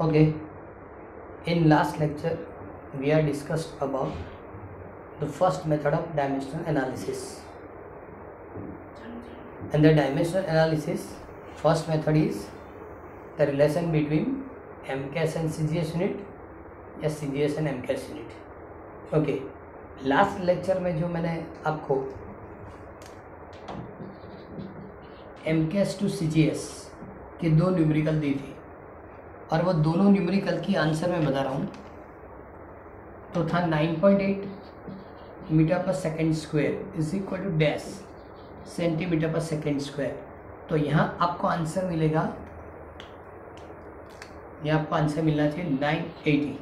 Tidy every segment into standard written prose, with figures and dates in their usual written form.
Okay, in last lecture we are discussed about the first method of dimensional analysis. And the dimensional analysis, first method is the relation between MCAS and CGS unit या CGS and MCAS unit. Okay, last lecture में जो मैंने आपको MCAS to CGS के दो numerical दी थी और वो दोनों न्यूमेरिकल की आंसर मैं बता रहा हूँ, तो था 9.8 metre per second square is equal to dash centimetre per second square. तो यहाँ आपको आंसर मिलेगा, यहाँ आपको आंसर मिलना चाहिए 980।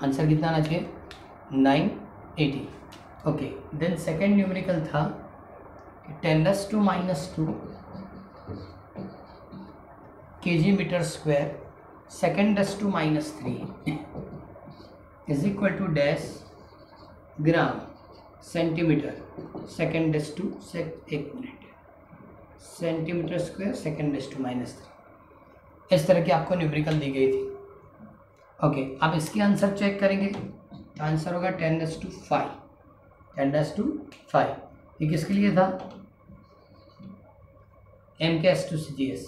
आंसर कितना आना चाहिए? 980। ओके, देन सेकेंड न्यूमेरिकल था 10⁻² kg metre square (2⁻³ is equal to dash gram centimetre centimetre square (2⁻³). इस तरह की आपको न्यूमेरिकल दी गई थी। ओके, अब इसके आंसर चेक करेंगे तो आंसर होगा 10⁵. ये किसके लिए था? MCAS to CGS।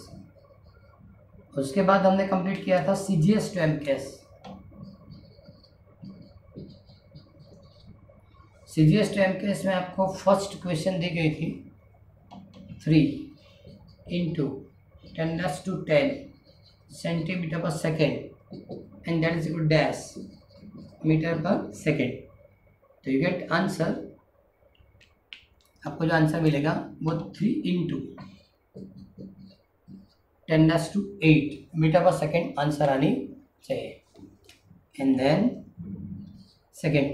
उसके बाद हमने कंप्लीट किया था CGS to MCAS। CGS to MCAS में आपको फर्स्ट क्वेश्चन दी गई थी 3 × 10⁻10 centimetre per second and that is equal dash metre per second. तो यू गेट आंसर, आपको जो आंसर मिलेगा वो 3 × 10⁸ मीटर पर सेकेंड आंसर आनी चाहिए। एंड देन सेकेंड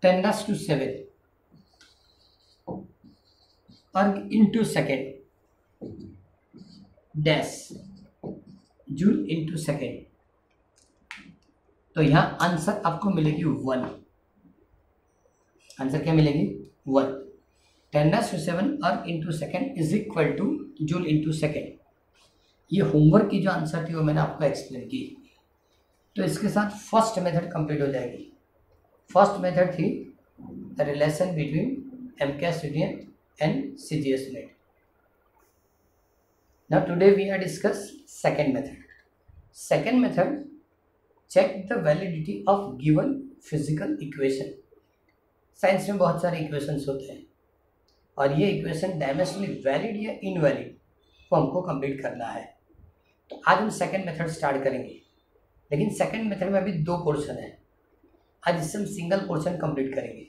10⁻7 और into second dash joule into second. तो यहाँ आंसर आपको मिलेगी 1। आंसर क्या मिलेगी? 1। 10⁻7 और into second is equal two joule into second. ये होमवर्क की जो आंसर थी वो मैंने आपको एक्सप्लेन की। तो इसके साथ फर्स्ट मेथड कंप्लीट हो जाएगी। फर्स्ट मेथड थी the relation between MCAS unit and CGS unit. Now today we are discuss second method. Second method, check the validity of given physical equation. Science में बहुत सारे इक्वेशंस होते हैं और ये इक्वेशन डायमेंशनली वैलिड या invalid को हमको कंप्लीट करना है। तो आज हम सेकंड मेथड स्टार्ट करेंगे, लेकिन सेकंड मेथड में अभी दो पोर्शन है। आज इससे हम सिंगल पोर्शन कंप्लीट करेंगे।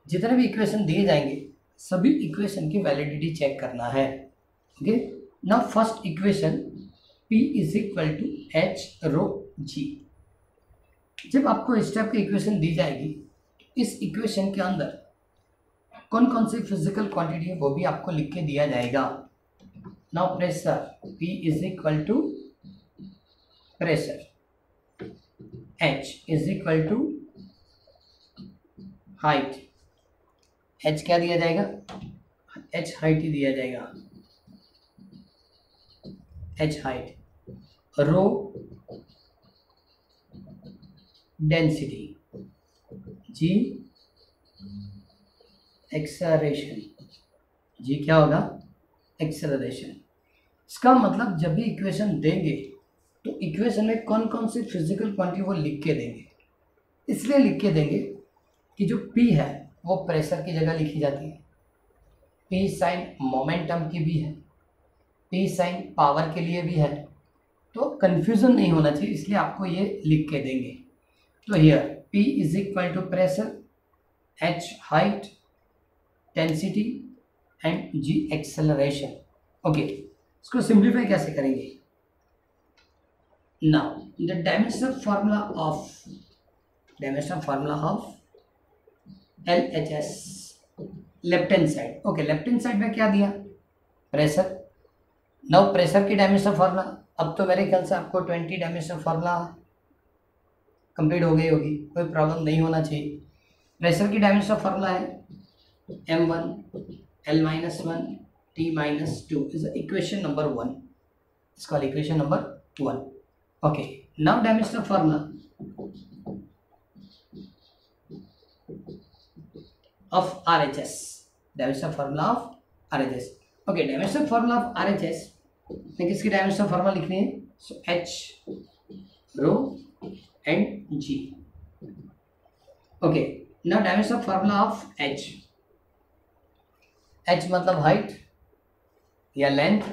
जितने भी इक्वेशन दिए जाएंगे सभी इक्वेशन की वैलिडिटी चेक करना है। Okay, now first equation P is equal to H⍴g। जब आपको इस टाइप की इक्वेशन दी जाएगी, इस इक्वेशन के अंदर कौन कौन सी फिजिकल क्वांटिटी है वो भी आपको लिख के दिया जाएगा। Now pressure P is equal to pressure, H is equal to height. H क्या दिया जाएगा? H हाइट ही दिया जाएगा, H height. Rho density, G acceleration. G क्या होगा? एक्सेलरेशन। इसका मतलब जब भी इक्वेशन देंगे तो इक्वेशन में कौन कौन सी फिजिकल क्वांटिटी वो लिख के देंगे। इसलिए लिख के देंगे कि जो P है वो प्रेशर की जगह लिखी जाती है, P साइन मोमेंटम की भी है, P साइन पावर के लिए भी है। तो कन्फ्यूज़न नहीं होना चाहिए, इसलिए आपको ये लिख के देंगे। तो here P is equal to pressure, H height, density and G acceleration. Okay, इसको सिंप्लीफाई कैसे करेंगे? Now the dimensional formula of LHS left hand side. Okay, left hand side में क्या दिया? प्रेशर। नाउ प्रेशर की डायमेंशनल फार्मूला, अब तो मेरे ख्याल से आपको 20 डायमेंशनल फार्मूला कंप्लीट हो गई होगी, कोई प्रॉब्लम नहीं होना चाहिए। प्रेशर की डायमेंशनल फार्मूला है m1 L-1 T-2 is equation number 1। इसका equation number 1. Okay, now dimensional formula of RHS. Dimensional formula of RHS. Okay, dimensional formula of RHS में किसकी dimensional formula लिखनी है? So H, rho and G. Okay, now dimensional formula of H. H मतलब height या length.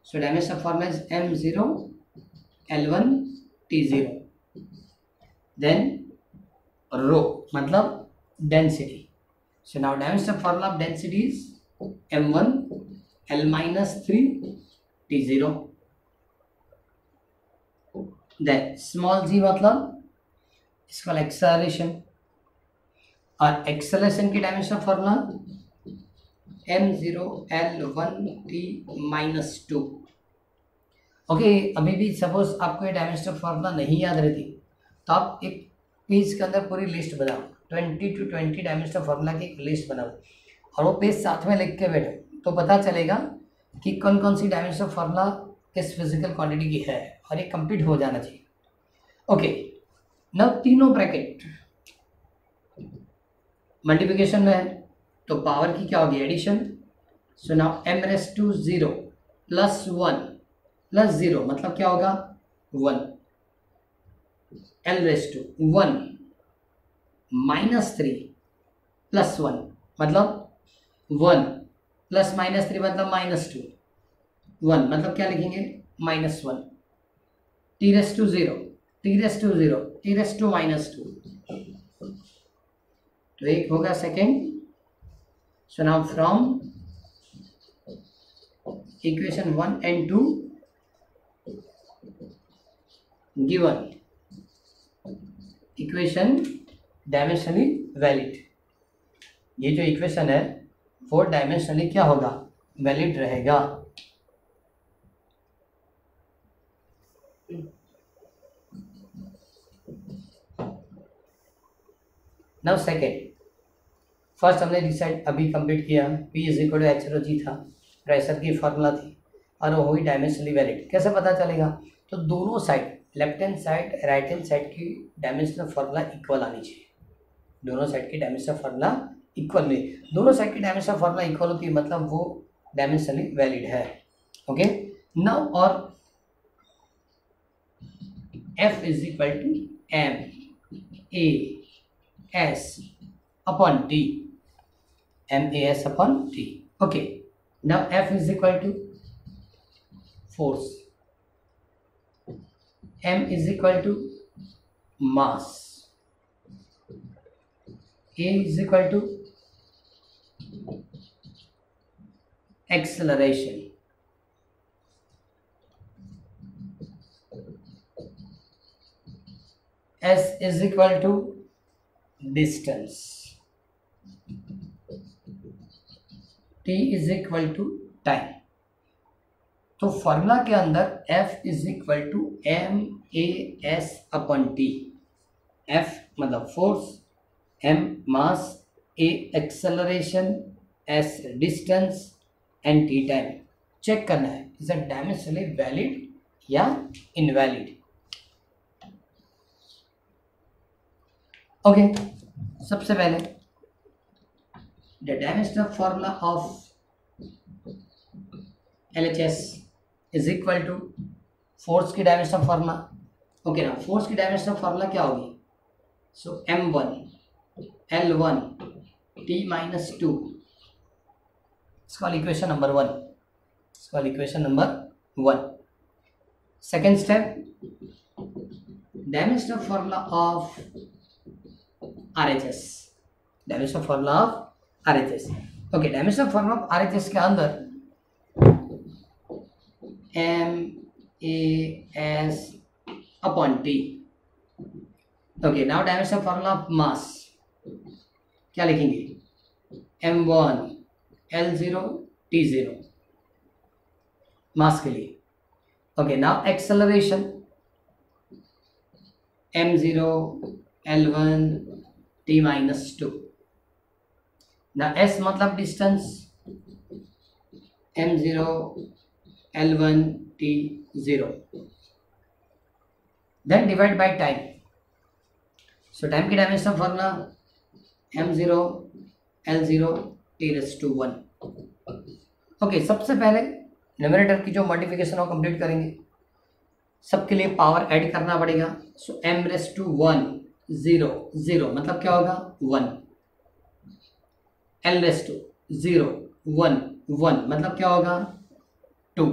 So dimensional formula is m0 l1 t0. Then rho मतलब density. So now dimensional formula of density is m1 l minus 3 t0. Then small g मतलब इसका acceleration, और acceleration की dimensional formula m0 l1 t minus 2. Okay, अभी भी suppose आपको ये dimensional formula नहीं याद रहती तो आप एक पेज के अंदर पूरी लिस्ट बनाओ, 20 to 20 डायमेंशनल फार्मूला की एक लिस्ट बनाओ और वो पेज साथ में लिख के बैठो तो पता चलेगा कि कौन कौन सी डायमेंशनल फार्मूला किस फिजिकल क्वांटिटी की है और ये कंप्लीट हो जाना चाहिए. ओके, नाउ तीनों ब्रैकेट मल्टीप्लिकेशन में है तो पावर की क्या होगी? Addition. So now m raise to 0 plus 1 plus 0 मतलब क्या होगा? 1. l raise to 1 minus 3 plus 1 मतलब 1 प्लस माइनस 3 मतलब माइनस 2. 1 मतलब क्या लिखेंगे? Minus 1. t raise to 0 t raise to 0 t raise to minus 2. तो एक होगा second. So now from equation 1 and 2 given equation dimensionally valid. ये जो इक्वेशन है वो डायमेंशनली क्या होगा? वैलिड रहेगा. नाउ सेकेंड, फर्स्ट हमने डिसाइड अभी कंप्लीट किया P is equal to H rho G था, प्रेशर की फॉर्मूला थी और वो हुई डायमेंशनली वैलिड. कैसे पता चलेगा? तो दोनों side, left hand side right hand side की डायमेंशनल फार्मूला इक्वल आनी चाहिए. दोनों साइड की डायमेंशनल फार्मूला इक्वल में, दोनों साइड की डायमेंशनल फार्मूला इक्वल होती है मतलब वो डायमेंशनली वैलिड है. ओके, नाउ और F is equal to m a s upon t. m a s upon t. Okay, now F is equal to force, m is equal to mass, a is equal to acceleration, s is equal to distance, t is equal to time. तो formula के अंदर F is equal to M A S upon T. F मतलब force, m mass, a acceleration, s distance and t time. Check करना है is it dimensionally valid या invalid. Okay, सबसे पहले the dimensional formula of LHS is equal to force की dimensional formula. Okay ना, force की dimensional formula क्या होगी? So m1 l1 t minus 2. इसका इक्वेशन नंबर 1. इसका equation number 1. Second step, dimensional formula of RHS. Dimensional formula of RHS. Okay, dimensional formula of RHS के अंदर m a s upon t. Okay, now dimensional formula of mass क्या लिखेंगे? m1 l0 t0 mass के लिए. Okay, now acceleration m0 l1 t minus 2. ना s मतलब distance m0 l1 t 0. Then divide by time. So time की dimension formula m0 L0 t⁻1। Okay, सबसे पहले numerator की जो मल्टीप्लिकेशन वो कंप्लीट करेंगे, सबके लिए पावर ऐड करना पड़ेगा। सो m⁻1 0 0 मतलब क्या होगा 1, l⁻0 1 1 मतलब क्या होगा 2,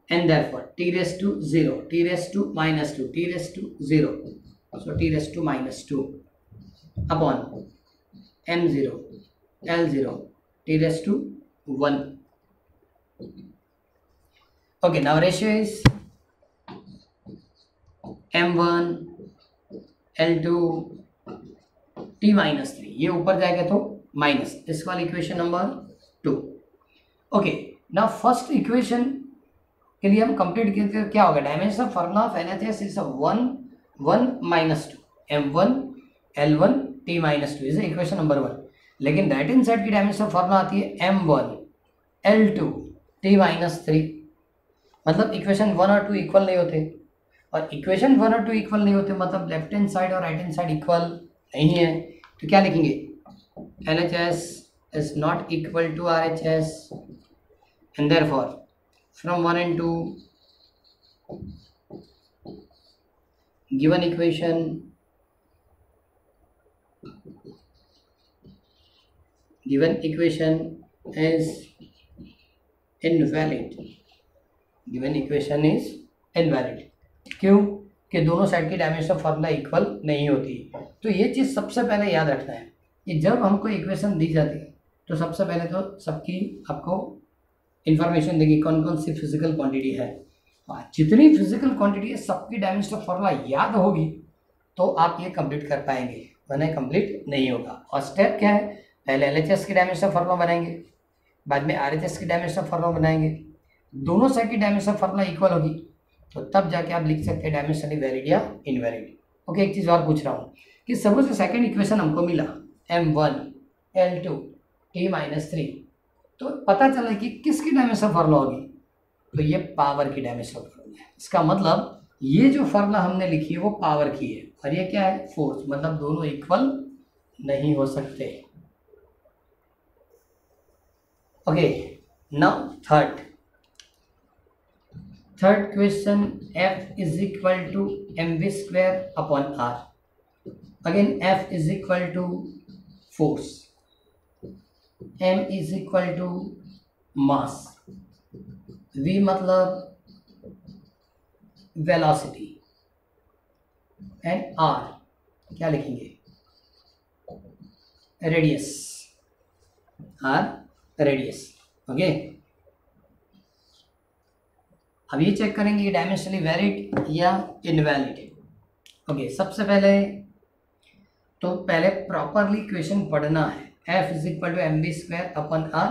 and therefore t⁻0 t⁻−2 t⁻0 so t⁻−2 upon m0 L0 t⁻1. Okay, now ratio is m1 L2 t-3, ये ऊपर जाएगा तो माइनस, इस वाली इक्वेशन नंबर 2। ओके, नाउ फर्स्ट इक्वेशन के लिए हम कंप्लीट करते क्या होगा, dimension formula of LHS is 1 1 -2 m1 L1 t-2 is equation number 1। लेकिन राइट हैंड साइड की डायमेंशन फॉर्मूला आती है m1 L2 t-3, मतलब इक्वेशन 1 और 2 इक्वल नहीं होते, और इक्वेशन 1 और 2 इक्वल नहीं होते मतलब लेफ्ट हैंड साइड और राइट हैंड साइड इक्वल नहीं है। तो क्या लिखेंगे, LHS is not equal to RHS and therefore from 1 and 2 given equation is invalid। given equation is invalid क्यों कि दोनों साइड की डायमेंशन फॉर्मूला इक्वल नहीं होती। तो ये चीज़ सबसे पहले याद रखना है कि जब हमको इक्वेशन दी जाती है तो सबसे पहले तो सबकी आपको इन्फॉर्मेशन देगी कौन कौन सी फिजिकल क्वांटिटी है, जितनी फिजिकल क्वांटिटी है सबकी डायमेंशन फॉर्मूला याद होगी तो आप ये कंप्लीट कर पाएंगे, वरना कंप्लीट नहीं होगा। और स्टेप क्या है, पहले LHS की डायमेंशन फॉर्मूला बनाएंगे, बाद में RHS की डायमेंशन फॉर्मूला बनाएंगे, दोनों साइड की डायमेंशन फॉर्मूला इक्वल होगी तो तब जाके आप लिख सकते हैं डायमेंशनली वैलिड या इनवैलिड। ओके, एक चीज़ और पूछ रहा हूँ कि सपोज सेकंड इक्वेशन हमको मिला m1 L2 t-3, तो पता चला कि किसकी डायमेंशन फॉर्मूला होगी, तो ये पावर की डायमेंशन फॉर्मूला है। इसका मतलब ये जो फॉर्मूला हमने लिखी है वो पावर की है, और ये क्या है फोर्स, मतलब दोनों इक्वल नहीं हो सकते। Okay, now third question, F is equal to mv² upon r। Again F is equal to force, m is equal to mass, v मतलब वेलोसिटी, एंड r क्या लिखेंगे रेडियस, r रेडियस। ओके, अब ये check करेंगे कि dimensionally valid या invalid. Okay, सबसे पहले तो प्रॉपरली इक्वेशन पढ़ना है। F is equal to mv² upon r,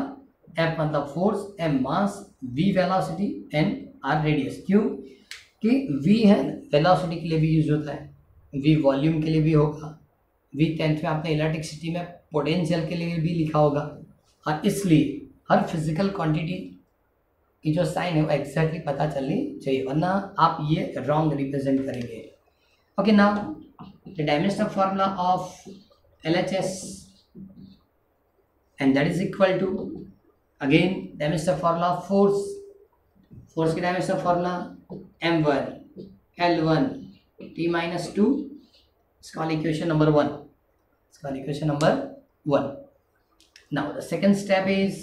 F मतलब force, m mass, v velocity and r radius. क्यों कि v है वेलोसिटी के लिए भी यूज होता है, v वॉल्यूम के लिए भी होगा, v 10th में आपने इलेक्ट्रिसिटी में पोटेंशियल के लिए भी लिखा होगा, और इसलिए हर फिजिकल क्वांटिटी की जो साइन है वो एग्जैक्टली पता चलनी चाहिए, वरना आप ये रॉन्ग रिप्रेजेंट करेंगे। Okay, now the dimensional formula of LHS and that is equal to again dimensional formula of force की dimensional formula m1 L1 t-2, इसका वाला equation number 1। Now the second step is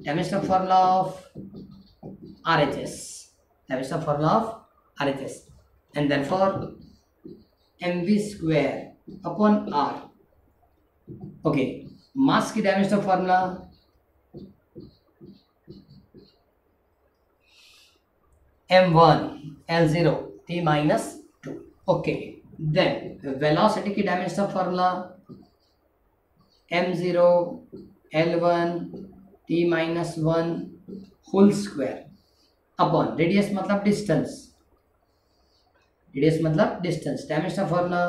dimensional formula of RHS, and therefore mv² upon r। Okay, mass की dimensional formula m1 L0 t-2। Okay, then velocity की dimensional formula m0 L1 t-1 whole square upon radius मतलब distance, dimensional formula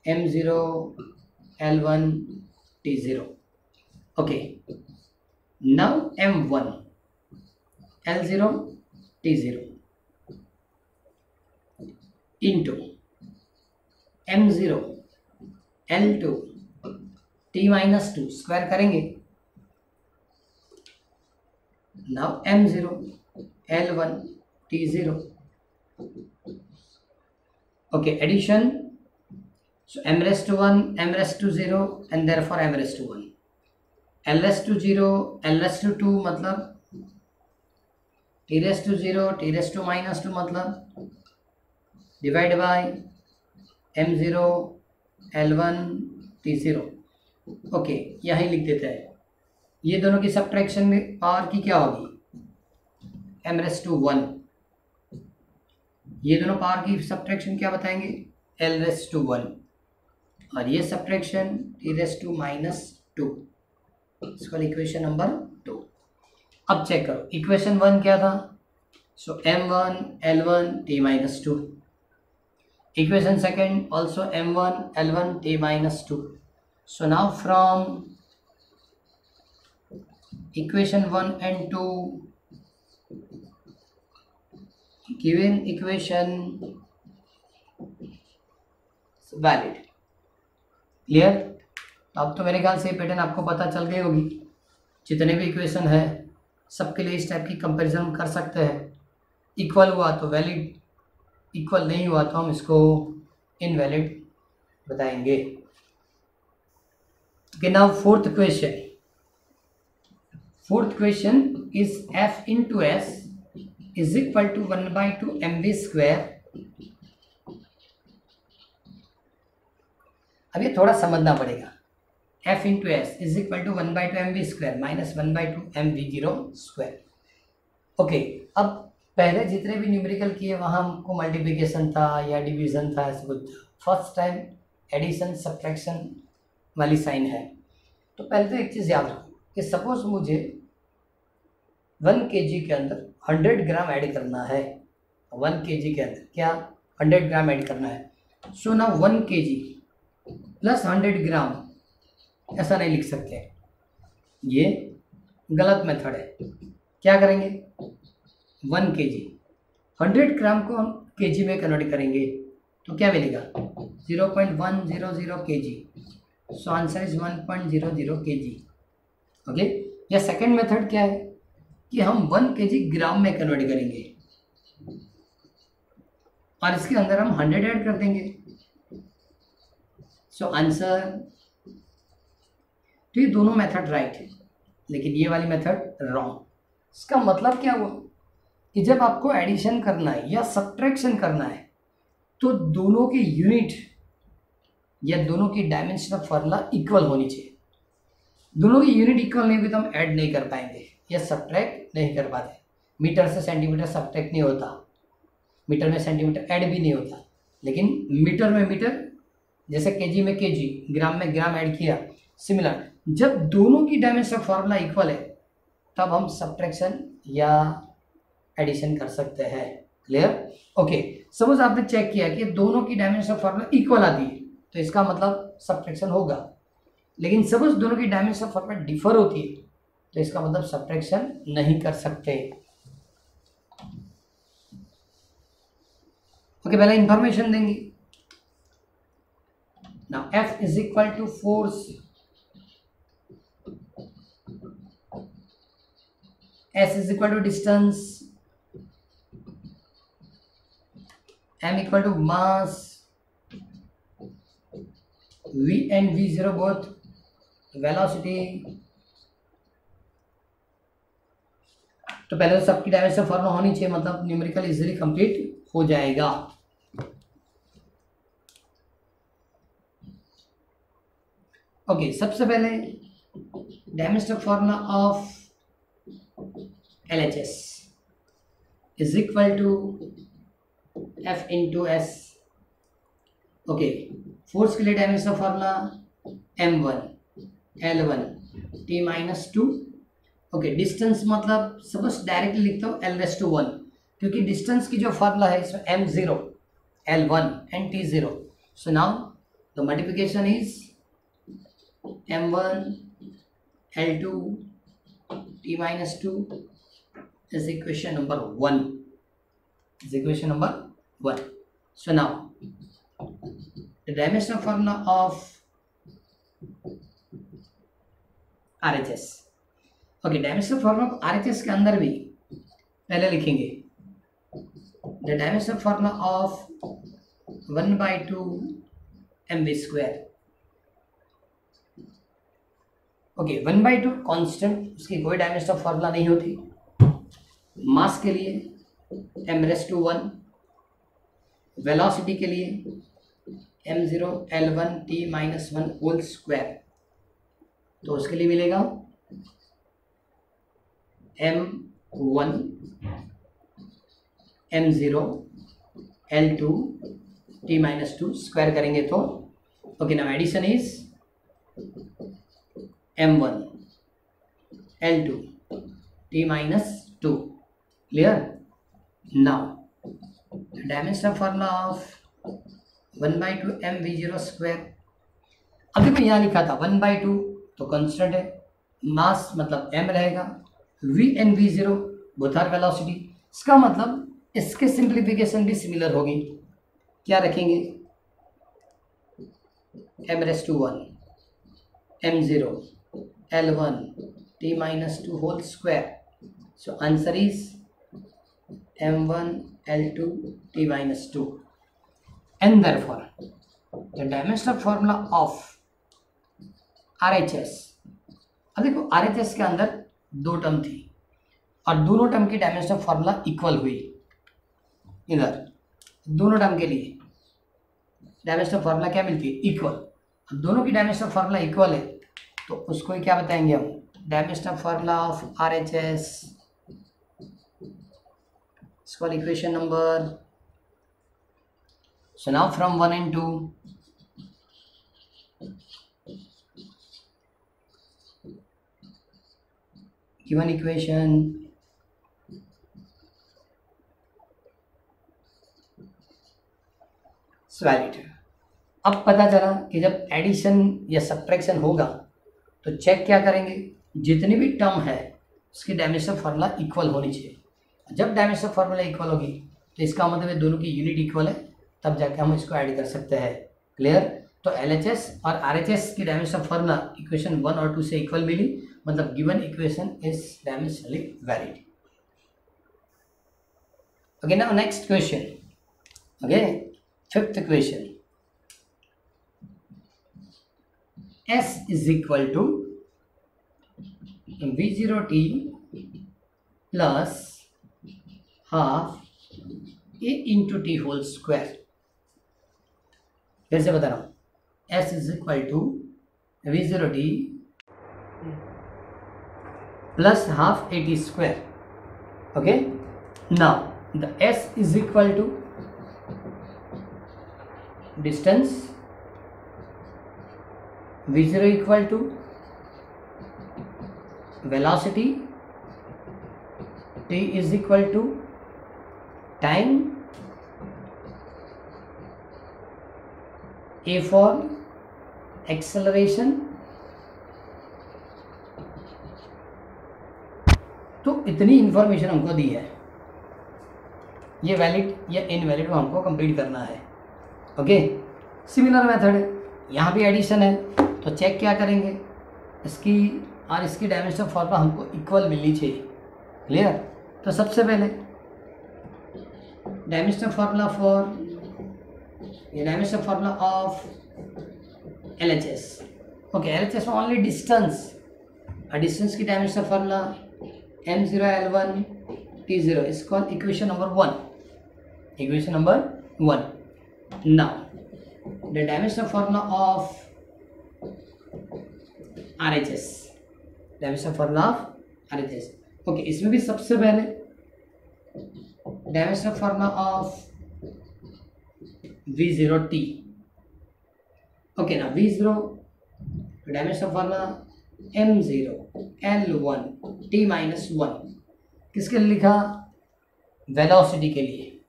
m0 L1 t0। Okay, now m1 L0 t0, into m0 L2 t-2 square करेंगे। Now m0 L1 t0, okay, addition, so m raised to 1 m raised to 0 and therefore m raised to 1, l raised to 0 l raised to 2 मतलब t raised to 0 t raised to -2 मतलब divide by m0 L1 t0। Okay, यहीं लिख देते हैं। ये दोनों की subtraction में पावर की क्या होगी, m raised to 1। ये दोनों पावर की सब्ट्रैक्शन क्या बताएंगे, l raised to 1, और ये सब्ट्रैक्शन t raised to -2। इसका इक्वेशन नंबर 2। अब चेक करो, इक्वेशन 1 क्या था, सो m1 L1 t-2, equation second also m1 L1 t-2। so now from equation 1 and 2 given equation valid, clear. तो अब तो मेरे ख्याल से पैटर्न आपको पता चल गई होगी। जितने भी इक्वेशन है सबके लिए इस टाइप की कंपैरिजन हम कर सकते हैं। इक्वल हुआ तो वैलिड, इक्वल नहीं हुआ तो हम इसको इनवैलिड बताएंगे। Okay, now fourth question is f into S is equal to 1/2 mv square. अब ये थोड़ा समझना पड़ेगा, f into S is equal to 1/2 mv square minus 1/2 mv0 square. Okay, अब पहले जितने भी न्यूमेरिकल किए वहाँ हमको मल्टीप्लिकेशन था या डिवीजन था, ऐसा कुछ था। फर्स्ट टाइम एडिशन सब्ट्रैक्शन वाली साइन है। तो पहले तो एक चीज़ याद रखो कि सपोज मुझे 1 kg के अंदर 100 ग्राम ऐड करना है। 1 kg के अंदर क्या 100 ग्राम ऐड करना है। सो ना 1 kg प्लस 100 ग्राम ऐसा नहीं लिख सकते, ये गलत मेथड है। क्या करेंगे, 1 kg 100 ग्राम को हम kg में कन्वर्ट करेंगे तो क्या मिलेगा 0.100 kg। So answer is 1.00 kg। Okay, या सेकेंड मेथड क्या है कि हम 1 kg ग्राम में कन्वर्ट करेंगे और इसके अंदर हम 100 ऐड कर देंगे। सो आंसर, तो ये दोनों मेथड राइट है लेकिन ये वाली मेथड रॉन्ग। इसका मतलब क्या हुआ कि जब आपको एडिशन करना है या सब्ट्रैक्शन करना है तो दोनों की यूनिट या दोनों की डायमेंशन ऑफ फार्मूला इक्वल होनी चाहिए। दोनों की यूनिट इक्वल नहीं हुई तो हम ऐड नहीं कर पाएंगे या सब्ट्रैक्ट नहीं कर पाते। मीटर से सेंटीमीटर सब्ट्रैक्ट नहीं होता, मीटर में सेंटीमीटर ऐड भी नहीं होता, लेकिन मीटर में मीटर, जैसे केजी में केजी, ग्राम में ग्राम ऐड किया। सिमिलर, जब दोनों की डायमेंशन ऑफ फार्मूला इक्वल है तब हम सब्ट्रैक्शन या एडिशन कर सकते हैं। क्लियर। ओके, सपोज आपने चेक किया कि दोनों की डायमेंशन ऑफ फार्मूला इक्वल आती है तो इसका मतलब सब्ट्रैक्शन होगा। लेकिन सपोज दोनों की डायमेंशन ऑफ फार्मूला डिफर होती है तो इसका मतलब सब्ट्रैक्शन नहीं कर सकते। ओके, पहले इंफॉर्मेशन देंगे। Now F is equal to force, S is equal to distance, M equal to mass, V and V0 both velocity। तो पहले तो सबकी डायमेंशन फॉर्मूला होनी चाहिए, मतलब न्यूमेरिकल इजीली कंप्लीट हो जाएगा। ओके, सबसे पहले dimension formula of LHS is equal to F into S। Okay, force के लिए dimension formula M1 L1 t-2। Okay, distance मतलब सपोज डायरेक्टली लिखता हूँ L⁻⁴, क्योंकि डिस्टेंस की जो फॉर्मूला है इसमें M0 L1 and T0। So now the multiplication is M1 L2 t-2 is equation number 1, is equation number 1। So now the dimensional formula of RHS. Okay, dimensional formula of RHS के अंदर भी पहले लिखेंगे the dimensional formula of 1/2 mv square. Okay 1/2 constant, उसकी कोई dimensional formula नहीं होती. मास के लिए m⁻⁴ वेलोसिटी के लिए m0 L1 t-1 whole square. तो उसके लिए मिलेगा m1 m0 L2 t-2 square करेंगे तो okay now addition is m1 L2 t-2. Clear? Now dimensional formula of 1/2 mv0 square. अभी मैं यहाँ लिखा था 1/2 तो कांस्टेंट है, मास मतलब m रहेगा, v and v0 both are velocity. इसका मतलब इसके सिंप्लीफिकेशन भी सिमिलर होगी. क्या रखेंगे m⁻⁴ m0 L1 t-2 whole square. So answer is m1 L2 t-2. And therefore the dimensional formula of RHS. अब देखो RHS के अंदर दो टर्म थी और दोनों टर्म की डायमेंशनल फार्मूला इक्वल हुई. इधर दोनों टर्म के लिए डायमेंशनल फार्मूला क्या मिलती है? इक्वल. अब दोनों की डायमेंशनल फार्मूला इक्वल है तो उसको ही क्या बताएंगे हम? Dimensional formula of RHS. इसको equation number. So now from 1 and 2 given equation is valid. अब पता चला कि जब एडिशन या सब्ट्रैक्शन होगा तो चेक क्या करेंगे? जितनी भी टर्म है उसकी डायमेंशनल फार्मूला इक्वल होनी चाहिए. जब डायमेंशनल फार्मूला इक्वल होगी तो इसका मतलब है दोनों की यूनिट इक्वल है, तब जाके हम इसको ऐड कर सकते हैं. क्लियर? तो LHS और RHS की डायमेंशनल फार्मूला इक्वेशन 1 और 2 से इक्वल मिली, मतलब given equation is dimensionally valid. Okay now next question. Okay fifth question. S is equal to v0t plus half a into T whole square. फिर से बता रहा हूँ, S is equal to v0t plus half a t square. Okay now the S is equal to distance, v0 equal to velocity, t is equal to time, A for acceleration. तो इतनी information हमको दी है, ये valid या invalid को हमको complete करना है. ओके सिमिलर मेथड है, यहाँ भी एडिशन है तो चेक क्या करेंगे? इसकी और इसकी डायमेंशनल फार्मूला हमको इक्वल मिलनी चाहिए. क्लियर? तो सबसे पहले डायमेंशनल फार्मूला फॉर ये dimensional formula of LHS. Okay LHS में ओनली डिस्टेंस और डिस्टेंस की dimensional formula m0 L1 t0 is called equation number 1. Equation number 1. Now the dimensional formula of RHS. Dimensional formula of RHS. Okay इसमें भी सबसे पहले dimensional formula of v0t. Okay ना v0 dimensional formula m0 L1 t-1. किसके लिए लिखा? Velocity के लिए.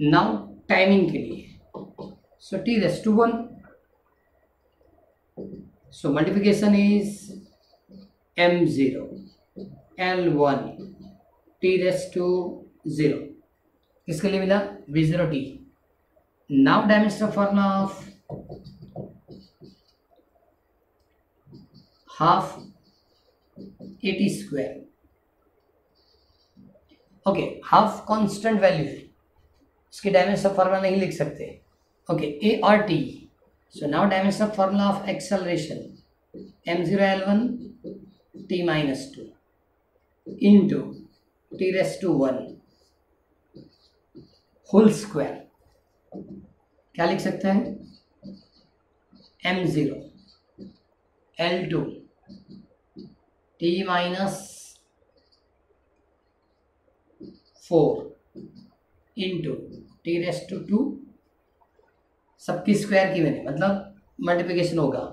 नाउ टाइमिंग के लिए. सो t⁻⁴. So multiplication is m0 L1 t⁻⁴. किसके लिए मिला? v0t. Now dimensional formula of half at square. Okay, half constant value है, इसकी डायमेंशन फॉर्मूला नहीं लिख सकते. ओके, ए और T. So now dimension formula of acceleration m0l1 t minus 2 into t raised to 1 whole square. क्या लिख सकते हैं? m0 l2 t minus 4 into T raised to 2, सबकी स्क्वायर की मैंने मतलब मल्टीप्लिकेशन होगा.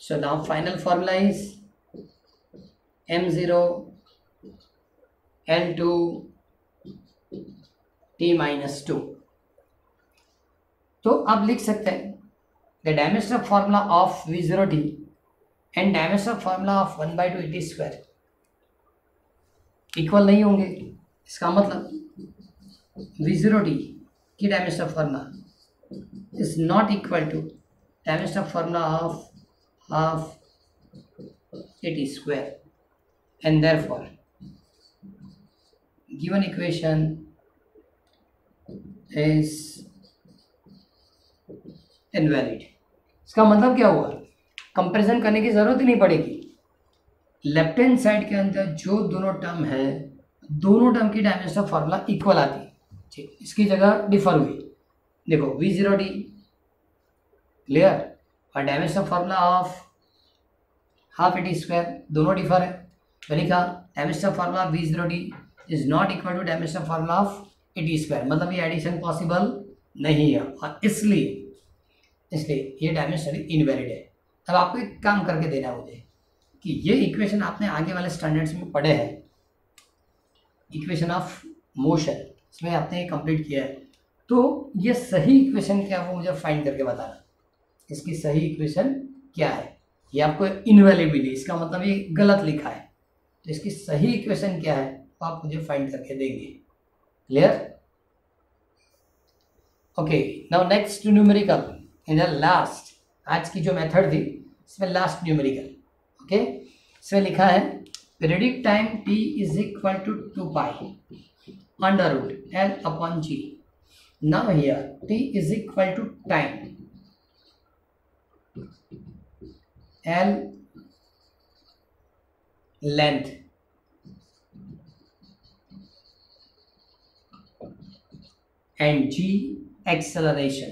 So now final formula is m0 l2 t minus 2. तो आप लिख सकते हैं the dimensional formula of v0t and dimensional formula of 1/2 et square equal नहीं होंगे. इसका मतलब v0t की dimensional formula is not equal two dimensional formula of half et square and therefore given equation is invalid. इसका मतलब क्या हुआ? Comparison करने की जरूरत ही नहीं पड़ेगी. लेफ्ट हैंड साइड के अंदर जो दोनों टर्म है, दोनों टर्म की डायमेंशनल फॉर्मूला इक्वल आती है. ठीक, इसकी जगह डिफर हुई. देखो v0t क्लियर और dimensional formula of half et square दोनों डिफर है. तो लिखा dimensional formula v0t is not equal two dimensional formula of et square, मतलब ये एडिशन पॉसिबल नहीं है और इसलिए ये डायमेंशनली इनवैलिड है. अब आपको एक काम करके देना है मुझे कि ये इक्वेशन आपने आगे वाले स्टैंडर्ड्स में पढ़े हैं, इक्वेशन ऑफ मोशन, इसमें आपने ये कंप्लीट किया है. तो ये सही इक्वेशन क्या है वो मुझे फाइंड करके बताना. इसकी सही इक्वेशन क्या है? ये आपको इनवैलिड मिली, इसका मतलब ये गलत लिखा है. तो इसकी सही इक्वेशन क्या है वो आप मुझे फाइंड करके देंगे. Clear? Okay, now next numerical in the last. आज की जो मेथड थी इसमें लास्ट न्यूमेरिकल. ओके, इसमें लिखा है periodic time t is equal to 2 under root l upon g. Now here t is equal to time l length and g acceleration.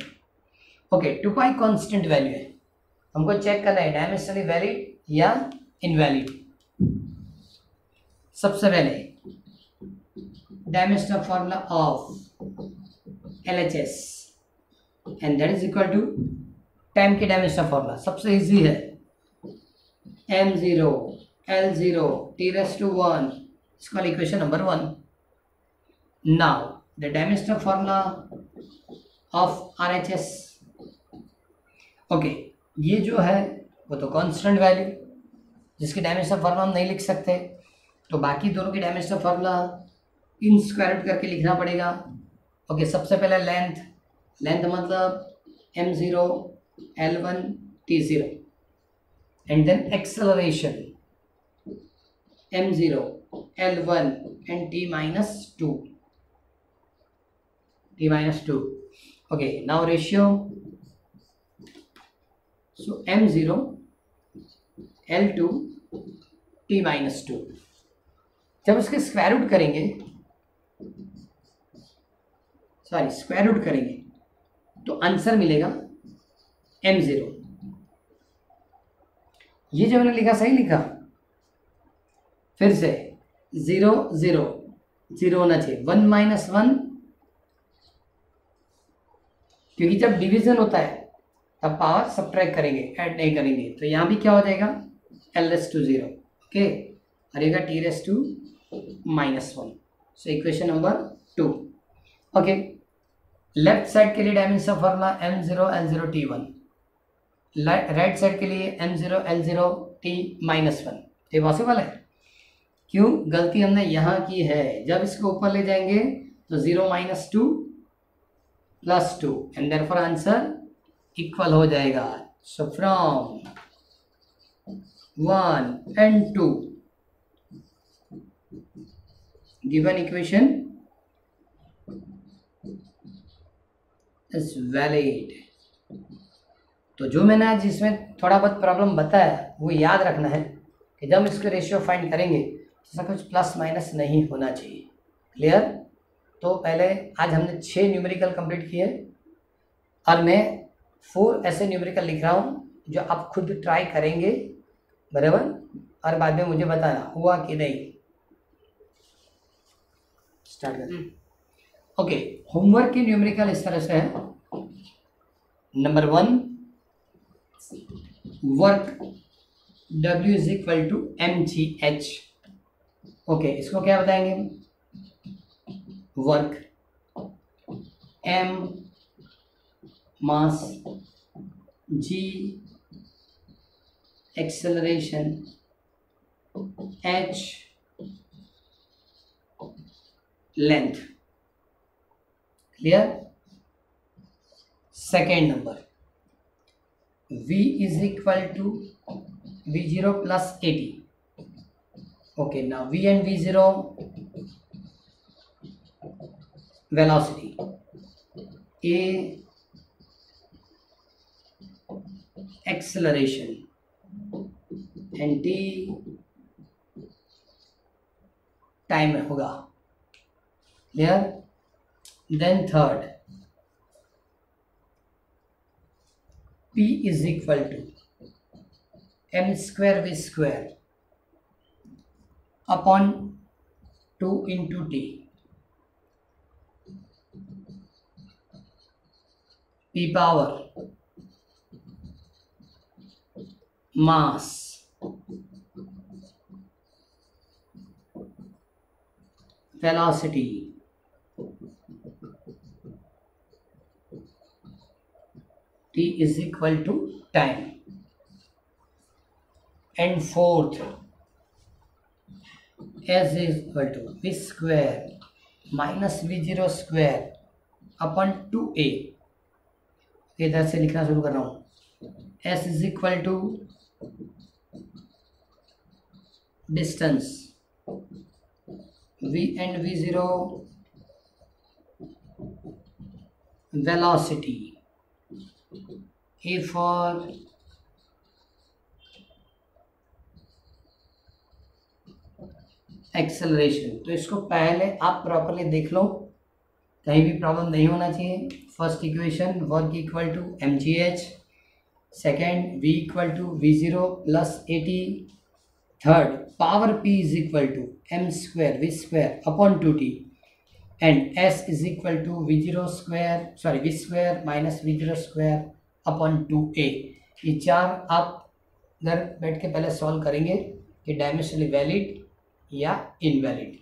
Okay, 2 constant value है, हमको चेक करना है dimensionally valid या invalid. सबसे पहले dimensional formula of LHS and that is equal to time की dimensional formula सबसे easy है m0 l0 t raised to 1 इसका equation number 1. Now the dimensional formula of RHS. Okay, ये जो है वो तो कांस्टेंट वैल्यू जिसकी डायमेंशनल फार्मूला हम नहीं लिख सकते, तो बाकी दोनों की dimensional formula in square root करके लिखना पड़ेगा. ओके, सबसे पहले लेंथ मतलब m0 l1 t0 and then acceleration m0 l1 and t minus 2. ओके, now ratio. So m0 l2 t minus 2. जब उसके स्क्वायर रूट करेंगे तो आंसर मिलेगा m0. ये जो मैंने लिखा सही लिखा? फिर से 0 0 0 होना चाहिए, 1 minus 1, क्योंकि जब डिवीजन होता है तब पावर सब्ट्रैक्ट करेंगे, ऐड नहीं करेंगे. तो यहाँ भी क्या हो जाएगा l raised to 0. ओके, और ये t raised to -1. So equation number 2. Okay, left side के लिए dimensional formula m0 l0 t1, right side के लिए m0 l0 t -1. ये पॉसिबल है? क्यों? गलती हमने यहाँ की है. जब इसको ऊपर ले जाएंगे तो 0 - 2 +2 एंड देयरफॉर आंसर इक्वल हो जाएगा. So from 1 and 2 given equation is valid. तो जो मैंने आज इसमें थोड़ा बहुत प्रॉब्लम बताया वो याद रखना है कि जब हम इसके रेशियो फाइंड करेंगे तो सब कुछ प्लस माइनस नहीं होना चाहिए. क्लियर. तो पहले आज हमने 6 न्यूमेरिकल कंप्लीट किए और मैं 4 ऐसे न्यूमेरिकल लिख रहा हूँ जो आप खुद ट्राई करेंगे, बराबर, और बाद में मुझे बताना हुआ कि नहीं. स्टार्ट करते हैं. ओके, होमवर्क की न्यूमेरिकल इस तरह से है. Number 1, work W is equal to mgh. Okay, इसको क्या बताएंगे? Work m mass, g acceleration, h length. Clear. Second number, v is equal to v0 plus 80. okay, now v and v0 velocity, a acceleration and t time होगा. Clear. Then third, p is equal to m square v square upon 2 into t. p power mass velocity t is equal to time. And fourth, s is equal to v square minus v0 square upon 2a. इधर से लिखना शुरू कर रहा हूँ. s is equal to distance, v and v0 velocity, a for acceleration. तो इसको पहले आप प्रॉपरली देख लो, कहीं भी प्रॉब्लम नहीं होना चाहिए. First equation, work equal to mgh. Second, v equal to v0 plus 80. Third, power p is equal to m square v square upon 2t. And s is equal to v0 square, sorry v square minus v0 square upon 2a. ये चार आप घर बैठ के पहले solve करेंगे कि dimensionally valid या इनवैलिड.